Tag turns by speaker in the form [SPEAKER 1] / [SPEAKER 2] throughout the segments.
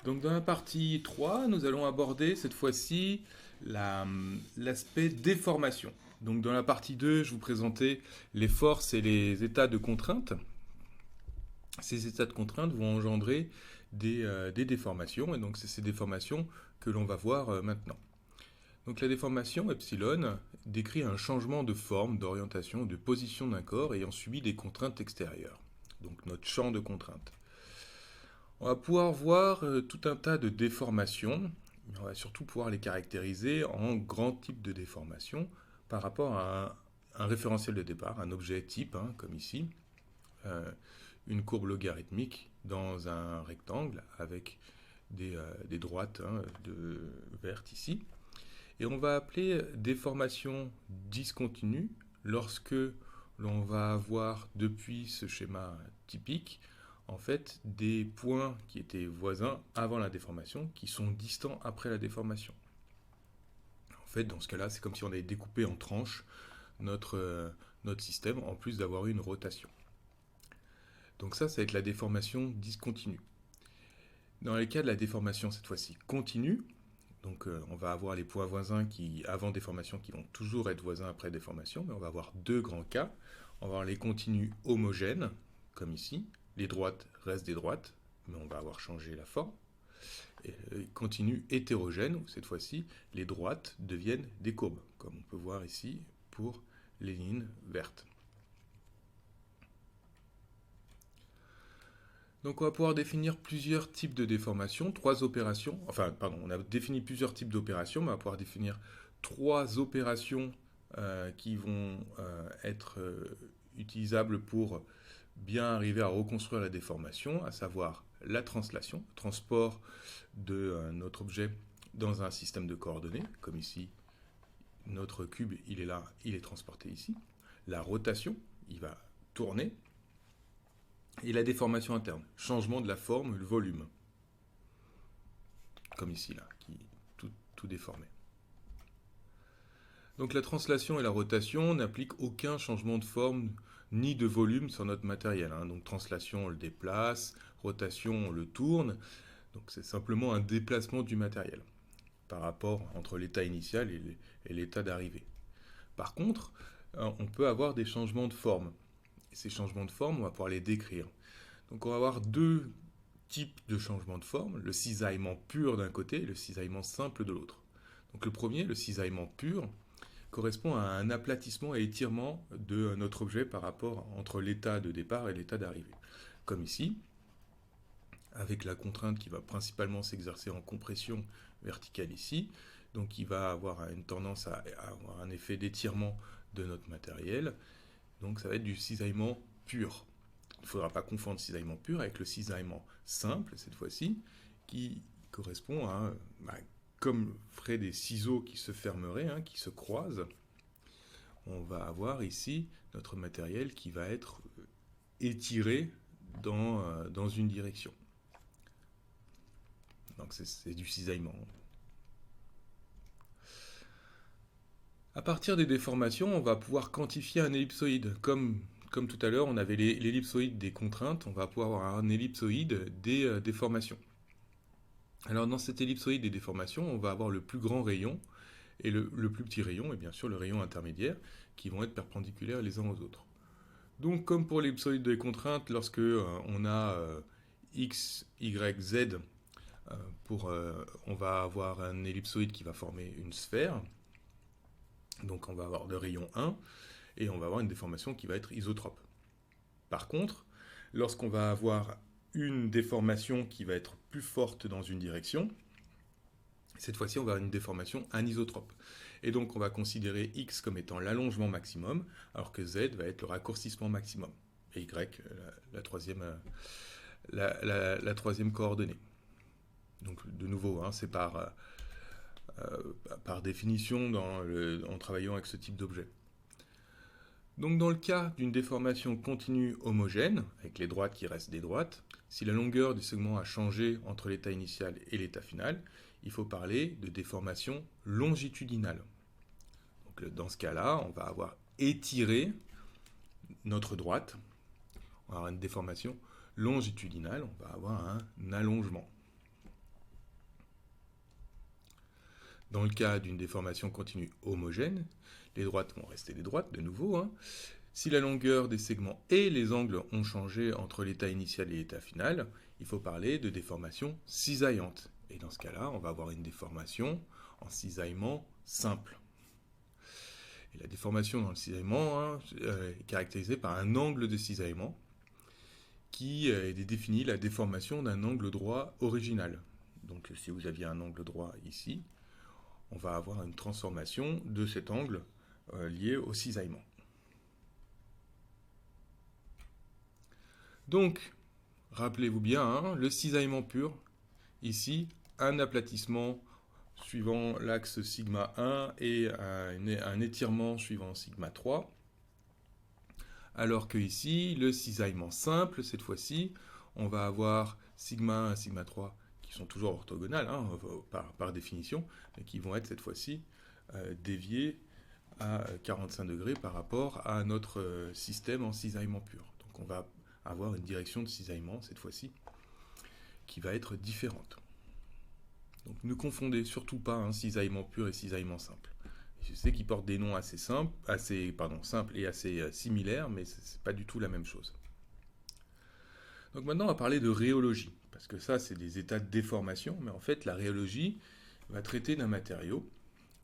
[SPEAKER 1] Donc dans la partie 3, nous allons aborder cette fois-ci l'aspect déformation. Donc dans la partie 2, je vous présentais les forces et les états de contrainte. Ces états de contrainte vont engendrer des déformations, et donc c'est ces déformations que l'on va voir maintenant. Donc la déformation, epsilon, décrit un changement de forme, d'orientation, de position d'un corps ayant subi des contraintes extérieures. Donc notre champ de contraintes. On va pouvoir voir tout un tas de déformations, mais on va surtout pouvoir les caractériser en grands types de déformations par rapport à un référentiel de départ, un objet type, hein, comme ici, euh, une courbe logarithmique dans un rectangle avec des droites vertes ici. Et on va appeler déformation discontinue lorsque l'on va avoir depuis ce schéma typique en fait des points qui étaient voisins avant la déformation qui sont distants après la déformation. En fait, dans ce cas-là, c'est comme si on avait découpé en tranches notre système en plus d'avoir eu une rotation. Donc ça va être la déformation discontinue. Dans les cas de la déformation cette fois-ci continue, donc on va avoir les points voisins avant déformation qui vont toujours être voisins après déformation, mais on va avoir deux grands cas. On va avoir les continus homogènes, comme ici. Les droites restent des droites, mais on va avoir changé la forme. Et continus hétérogènes, où cette fois-ci, les droites deviennent des courbes, comme on peut voir ici pour les lignes vertes. Donc on va pouvoir définir plusieurs types de déformations, trois opérations, on a défini plusieurs types d'opérations, mais on va pouvoir définir trois opérations qui vont être utilisables pour bien arriver à reconstruire la déformation, à savoir la translation, le transport de notre objet dans un système de coordonnées, comme ici, notre cube, il est là, il est transporté ici. La rotation, il va tourner. Et la déformation interne, changement de la forme, le volume. Comme ici, là, qui est tout déformé. Donc la translation et la rotation n'appliquent aucun changement de forme ni de volume sur notre matériel. Hein. Donc translation, on le déplace, rotation, on le tourne. Donc c'est simplement un déplacement du matériel par rapport entre l'état initial et l'état d'arrivée. Par contre, on peut avoir des changements de forme. Et ces changements de forme, on va pouvoir les décrire. Donc on va avoir deux types de changements de forme, le cisaillement pur d'un côté et le cisaillement simple de l'autre. Donc le premier, le cisaillement pur, correspond à un aplatissement et étirement de notre objet par rapport entre l'état de départ et l'état d'arrivée. Comme ici, avec la contrainte qui va principalement s'exercer en compression verticale ici, donc il va avoir une tendance à avoir un effet d'étirement de notre matériel, donc ça va être du cisaillement pur. Il ne faudra pas confondre cisaillement pur avec le cisaillement simple, cette fois-ci, qui correspond à, comme ferait des ciseaux qui se fermeraient, hein, qui se croisent, on va avoir ici notre matériel qui va être étiré dans une direction. Donc c'est du cisaillement. À partir des déformations, on va pouvoir quantifier un ellipsoïde. Comme tout à l'heure, on avait l'ellipsoïde des contraintes, on va pouvoir avoir un ellipsoïde des déformations. Alors dans cet ellipsoïde des déformations, on va avoir le plus grand rayon et le plus petit rayon, et bien sûr le rayon intermédiaire, qui vont être perpendiculaires les uns aux autres. Donc comme pour l'ellipsoïde des contraintes, lorsque on a x, y, z, on va avoir un ellipsoïde qui va former une sphère. Donc on va avoir le rayon 1 et on va avoir une déformation qui va être isotrope. Par contre, lorsqu'on va avoir une déformation qui va être plus forte dans une direction, cette fois-ci on va avoir une déformation anisotrope. Et donc on va considérer x comme étant l'allongement maximum, alors que z va être le raccourcissement maximum. Et y, la troisième coordonnée. Donc de nouveau, hein, c'est par définition en travaillant avec ce type d'objet. Donc dans le cas d'une déformation continue homogène, avec les droites qui restent des droites, si la longueur du segment a changé entre l'état initial et l'état final, il faut parler de déformation longitudinale. Donc dans ce cas-là, on va avoir étiré notre droite, on va avoir une déformation longitudinale, on va avoir un allongement. Dans le cas d'une déformation continue homogène, les droites vont rester des droites de nouveau, hein. Si la longueur des segments et les angles ont changé entre l'état initial et l'état final, il faut parler de déformation cisaillante. Et dans ce cas-là, on va avoir une déformation en cisaillement simple. Et la déformation dans le cisaillement, hein, est caractérisée par un angle de cisaillement qui définit la déformation d'un angle droit original. Donc si vous aviez un angle droit ici, on va avoir une transformation de cet angle lié au cisaillement. Donc, rappelez-vous bien, hein, le cisaillement pur, ici, un aplatissement suivant l'axe sigma 1 et un étirement suivant sigma 3. Alors que ici, le cisaillement simple, cette fois-ci, on va avoir sigma 1 et sigma 3 qui sont toujours orthogonales, hein, par définition, mais qui vont être cette fois-ci déviés à 45 degrés par rapport à notre système en cisaillement pur. Donc on va avoir une direction de cisaillement, cette fois-ci, qui va être différente. Donc ne confondez surtout pas un cisaillement pur et cisaillement simple. Je sais qu'ils portent des noms assez simples et assez similaires, mais ce n'est pas du tout la même chose. Donc maintenant, on va parler de rhéologie, parce que ça, c'est des états de déformation, mais en fait, la rhéologie va traiter d'un matériau,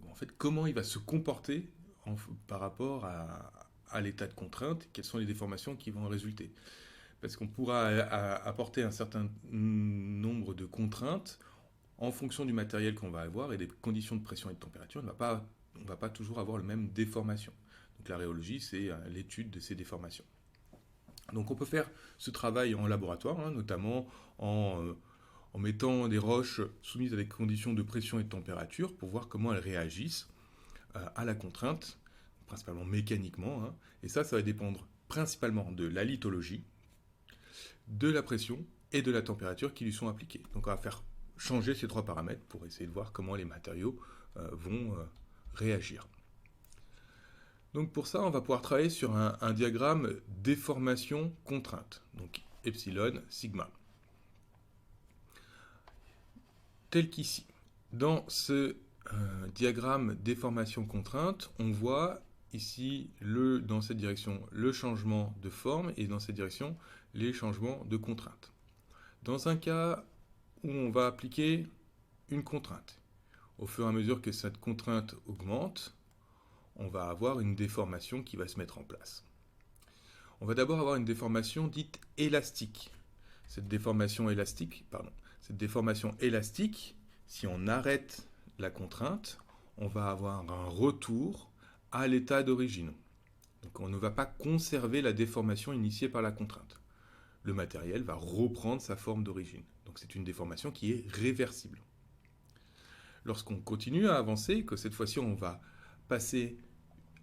[SPEAKER 1] en fait, comment il va se comporter par rapport à l'état de contrainte, quelles sont les déformations qui vont en résulter. Parce qu'on pourra apporter un certain nombre de contraintes en fonction du matériel qu'on va avoir et des conditions de pression et de température. On ne va pas toujours avoir la même déformation. Donc la rhéologie, c'est l'étude de ces déformations. Donc on peut faire ce travail en laboratoire, hein, notamment en mettant des roches soumises à des conditions de pression et de température pour voir comment elles réagissent à la contrainte, principalement mécaniquement. Hein. Et ça va dépendre principalement de la lithologie, de la pression et de la température qui lui sont appliquées. Donc on va faire changer ces trois paramètres pour essayer de voir comment les matériaux vont réagir. Donc pour ça, on va pouvoir travailler sur un diagramme déformation-contrainte, donc epsilon, sigma. Tel qu'ici. Dans ce diagramme déformation-contrainte, on voit ici, dans cette direction, le changement de forme et dans cette direction, les changements de contrainte. Dans un cas où on va appliquer une contrainte, au fur et à mesure que cette contrainte augmente, on va avoir une déformation qui va se mettre en place. On va d'abord avoir une déformation dite élastique. Cette déformation élastique, si on arrête la contrainte, on va avoir un retour à l'état d'origine. Donc on ne va pas conserver la déformation initiée par la contrainte. Le matériel va reprendre sa forme d'origine. Donc c'est une déformation qui est réversible. Lorsqu'on continue à avancer, que cette fois-ci on va passer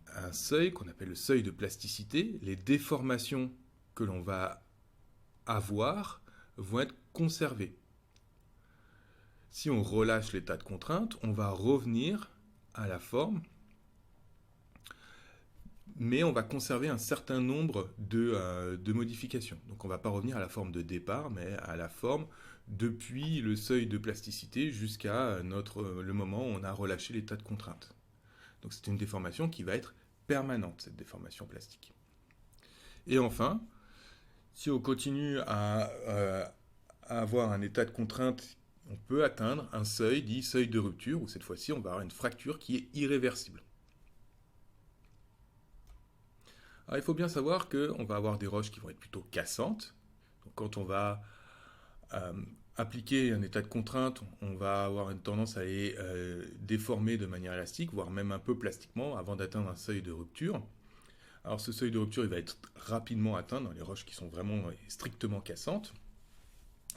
[SPEAKER 1] à un seuil qu'on appelle le seuil de plasticité, les déformations que l'on va avoir vont être conservées. Si on relâche l'état de contrainte, on va revenir à la forme, mais on va conserver un certain nombre de modifications. Donc on ne va pas revenir à la forme de départ, mais à la forme depuis le seuil de plasticité jusqu'à le moment où on a relâché l'état de contrainte. Donc c'est une déformation qui va être permanente, cette déformation plastique. Et enfin, si on continue à avoir un état de contrainte, on peut atteindre un seuil dit seuil de rupture, où cette fois-ci on va avoir une fracture qui est irréversible. Alors il faut bien savoir qu'on va avoir des roches qui vont être plutôt cassantes. Donc quand on va appliquer un état de contrainte, on va avoir une tendance à les déformer de manière élastique, voire même un peu plastiquement, avant d'atteindre un seuil de rupture. Alors ce seuil de rupture, il va être rapidement atteint dans les roches qui sont vraiment strictement cassantes.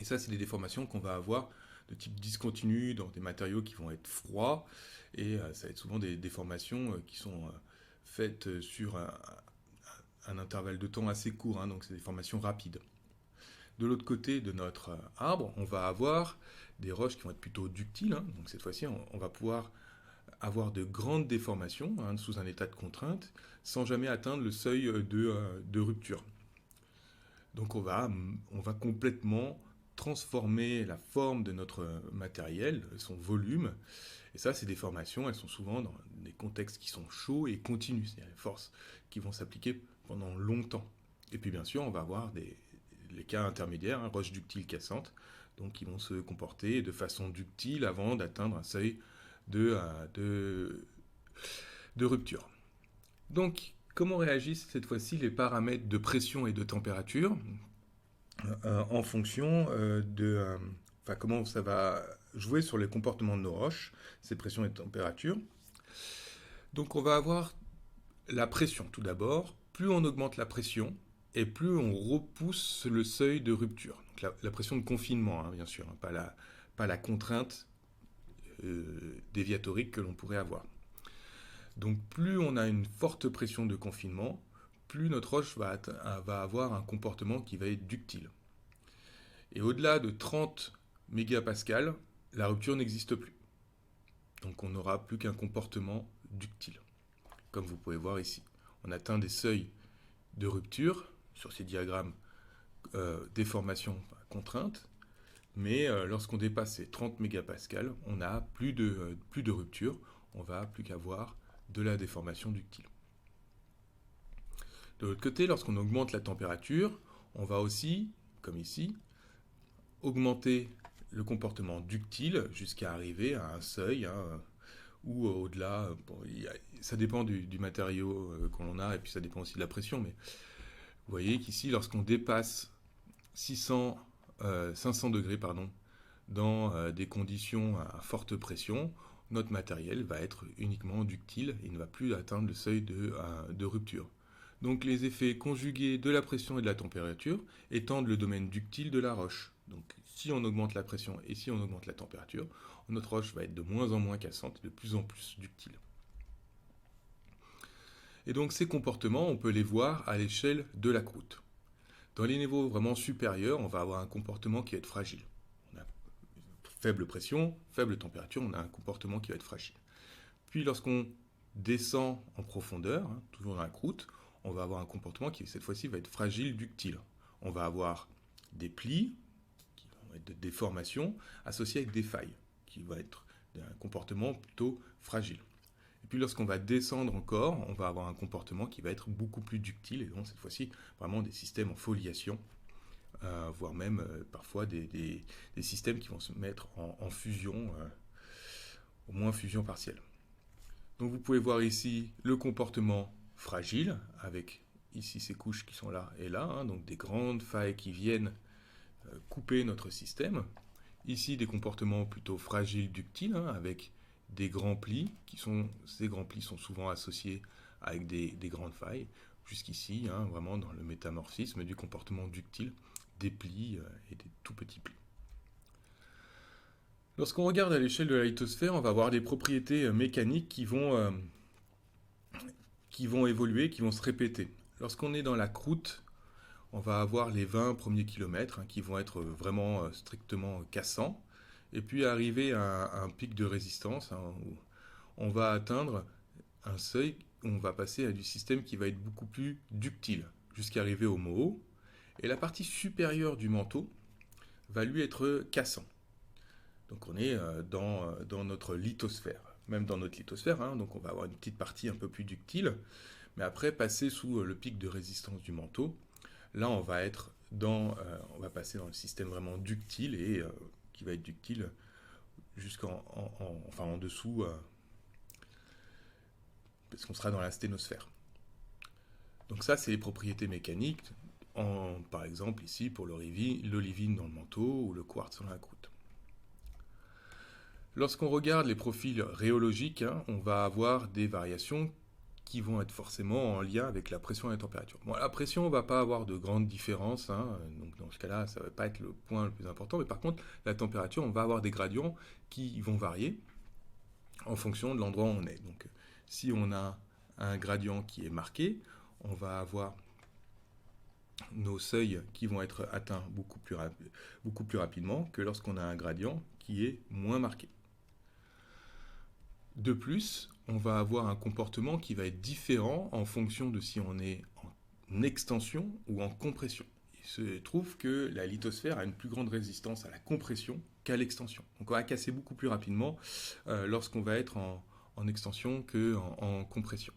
[SPEAKER 1] Et ça, c'est des déformations qu'on va avoir de type discontinu dans des matériaux qui vont être froids. Et ça va être souvent des déformations qui sont faites sur un intervalle de temps assez court, hein, donc c'est des formations rapides. De l'autre côté de notre arbre, on va avoir des roches qui vont être plutôt ductiles. Hein, donc cette fois-ci, on va pouvoir avoir de grandes déformations hein, sous un état de contrainte sans jamais atteindre le seuil de rupture. Donc on va complètement transformer la forme de notre matériel, son volume. Et ça, ces déformations, elles sont souvent dans des contextes qui sont chauds et continus, c'est-à-dire les forces qui vont s'appliquer pendant longtemps. Et puis bien sûr, on va avoir les cas intermédiaires, roches ductiles cassantes, donc qui vont se comporter de façon ductile avant d'atteindre un seuil de rupture. Donc, comment réagissent cette fois-ci les paramètres de pression et de température en fonction comment ça va jouer sur les comportements de nos roches, ces pressions et températures. Donc on va avoir la pression tout d'abord. Plus on augmente la pression et plus on repousse le seuil de rupture. Donc la pression de confinement, bien sûr, pas la contrainte déviatorique que l'on pourrait avoir. Donc plus on a une forte pression de confinement, plus notre roche va avoir un comportement qui va être ductile. Et au-delà de 30 mégapascales, la rupture n'existe plus. Donc on n'aura plus qu'un comportement ductile, comme vous pouvez voir ici. On atteint des seuils de rupture sur ces diagrammes déformation contrainte, mais lorsqu'on dépasse ces 30 mégapascales, on n'a plus de rupture, on va plus qu'avoir de la déformation ductile. De l'autre côté, lorsqu'on augmente la température, on va aussi, comme ici, augmenter le comportement ductile jusqu'à arriver à un seuil, ou au-delà, ça dépend du matériau qu'on a, et puis ça dépend aussi de la pression, mais vous voyez qu'ici, lorsqu'on dépasse 500 degrés dans des conditions à forte pression, notre matériel va être uniquement ductile et ne va plus atteindre le seuil de rupture. Donc les effets conjugués de la pression et de la température étendent le domaine ductile de la roche. Donc si on augmente la pression et si on augmente la température, notre roche va être de moins en moins cassante, de plus en plus ductile. Et donc ces comportements, on peut les voir à l'échelle de la croûte. Dans les niveaux vraiment supérieurs, on va avoir un comportement qui va être fragile. On a faible pression, faible température, on a un comportement qui va être fragile. Puis lorsqu'on descend en profondeur, toujours dans la croûte, on va avoir un comportement qui cette fois-ci va être fragile, ductile. On va avoir des plis, qui vont être de déformations, associés avec des failles, qui vont être un comportement plutôt fragile. Et puis lorsqu'on va descendre encore, on va avoir un comportement qui va être beaucoup plus ductile, et donc cette fois-ci vraiment des systèmes en foliation, voire même parfois des systèmes qui vont se mettre en fusion, au moins fusion partielle. Donc vous pouvez voir ici le comportement fragile, avec ici ces couches qui sont là et là, donc des grandes failles qui viennent couper notre système. Ici des comportements plutôt fragiles ductiles, avec des grands plis, ces grands plis sont souvent associés avec des grandes failles, jusqu'ici, vraiment dans le métamorphisme du comportement ductile, des plis et des tout petits plis. Lorsqu'on regarde à l'échelle de la lithosphère, on va avoir des propriétés mécaniques qui vont évoluer, qui vont se répéter. Lorsqu'on est dans la croûte, on va avoir les 20 premiers kilomètres qui vont être vraiment strictement cassants, et puis arriver à un pic de résistance où on va atteindre un seuil, où on va passer à du système qui va être beaucoup plus ductile, jusqu'à arriver au moho, et la partie supérieure du manteau va lui être cassant. Donc on est dans notre lithosphère. Même dans notre lithosphère, donc on va avoir une petite partie un peu plus ductile, mais après passer sous le pic de résistance du manteau, là on va passer dans le système vraiment ductile et qui va être ductile en dessous, parce qu'on sera dans la sténosphère. Donc ça c'est les propriétés mécaniques, par exemple ici pour l'olivine dans le manteau ou le quartz dans la croûte. Lorsqu'on regarde les profils rhéologiques, on va avoir des variations qui vont être forcément en lien avec la pression et la température. Bon, la pression, on ne va pas avoir de grandes différences, donc dans ce cas-là, ça ne va pas être le point le plus important, mais par contre, la température, on va avoir des gradients qui vont varier en fonction de l'endroit où on est. Donc, si on a un gradient qui est marqué, on va avoir nos seuils qui vont être atteints beaucoup plus rapidement que lorsqu'on a un gradient qui est moins marqué. De plus, on va avoir un comportement qui va être différent en fonction de si on est en extension ou en compression. il se trouve que la lithosphère a une plus grande résistance à la compression qu'à l'extension. Donc on va casser beaucoup plus rapidement lorsqu'on va être en extension qu'en compression.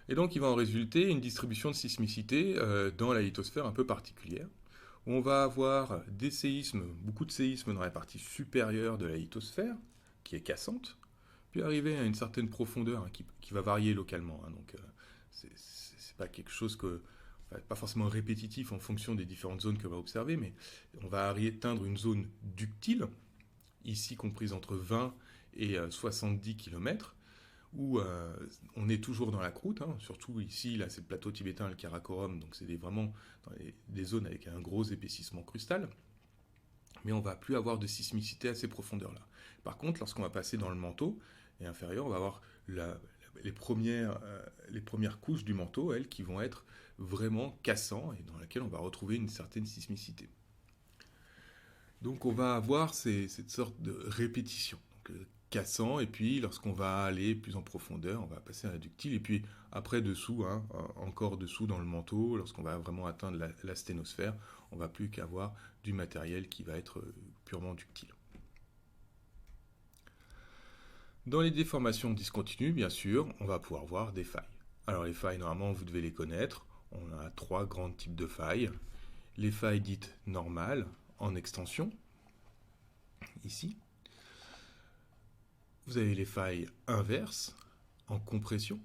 [SPEAKER 1] Et donc il va en résulter une distribution de sismicité dans la lithosphère un peu particulière, où on va avoir des séismes, beaucoup de séismes dans la partie supérieure de la lithosphère, qui est cassante, puis arriver à une certaine profondeur qui va varier localement. Donc c'est pas quelque chose pas forcément répétitif en fonction des différentes zones que l'on va observer, mais on va atteindre une zone ductile, ici comprise entre 20 et 70 km, où on est toujours dans la croûte, surtout ici, là c'est le plateau tibétain, le Karakorum, donc c'est vraiment dans des zones avec un gros épaississement crustal, mais on ne va plus avoir de sismicité à ces profondeurs-là. Par contre, lorsqu'on va passer dans le manteau et inférieur, on va avoir les premières couches du manteau, elles, qui vont être vraiment cassants et dans lesquelles on va retrouver une certaine sismicité. Donc on va avoir cette sorte de répétition. Donc, cassant, et puis lorsqu'on va aller plus en profondeur, on va passer à la ductile, et puis après dessous, encore dessous dans le manteau, lorsqu'on va vraiment atteindre la sténosphère, on va plus qu'avoir du matériel qui va être purement ductile. Dans les déformations discontinues, bien sûr, on va pouvoir voir des failles. Alors les failles, normalement, vous devez les connaître. On a 3 grands types de failles. Les failles dites normales, en extension, ici. Vous avez les failles inverses, en compression.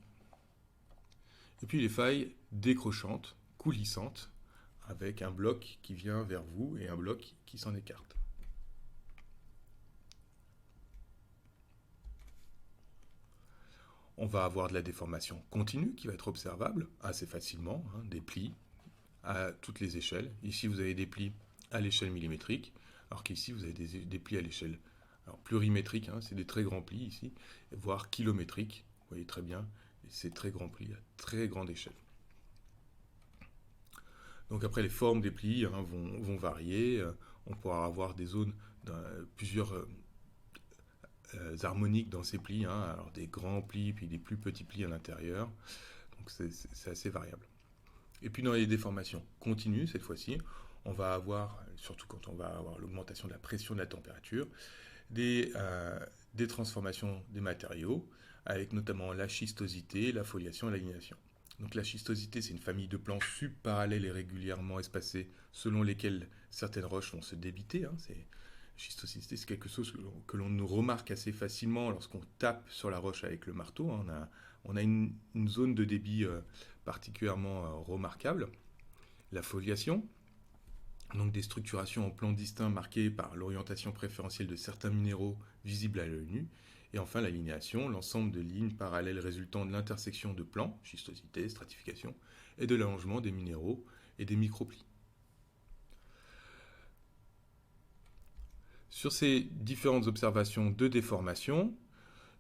[SPEAKER 1] Et puis les failles décrochantes, coulissantes, avec un bloc qui vient vers vous et un bloc qui s'en écarte. On va avoir de la déformation continue qui va être observable assez facilement, des plis à toutes les échelles. Ici, vous avez des plis à l'échelle millimétrique, alors qu'ici, vous avez des plis à l'échelle plurimétrique, c'est des très grands plis ici, voire kilométriques. Vous voyez très bien, ces très grands plis à très grande échelle. Donc après, les formes des plis vont varier. On pourra avoir des zones, plusieurs harmoniques dans ces plis, alors des grands plis, puis des plus petits plis à l'intérieur. Donc c'est assez variable. Et puis dans les déformations continues, cette fois-ci, on va avoir, surtout quand on va avoir l'augmentation de la pression de la température, des transformations des matériaux, avec notamment la schistosité, la foliation et l'alignation. Donc la schistosité, c'est une famille de plans subparallèles et régulièrement espacés, selon lesquels certaines roches vont se débiter. Schistosité, c'est quelque chose que l'on nous remarque assez facilement lorsqu'on tape sur la roche avec le marteau. On a une zone de débit particulièrement remarquable. La foliation, donc des structurations en plans distincts marquées par l'orientation préférentielle de certains minéraux visibles à l'œil nu. Et enfin l'alignation, l'ensemble de lignes parallèles résultant de l'intersection de plans, schistosité, stratification, et de l'allongement des minéraux et des microplis. Sur ces différentes observations de déformation,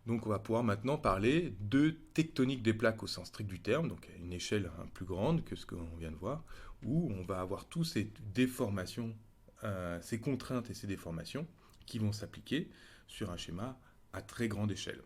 [SPEAKER 1] donc on va pouvoir maintenant parler de tectonique des plaques au sens strict du terme, donc à une échelle plus grande que ce qu'on vient de voir, où on va avoir toutes ces déformations, ces contraintes et ces déformations qui vont s'appliquer sur un schéma à très grande échelle.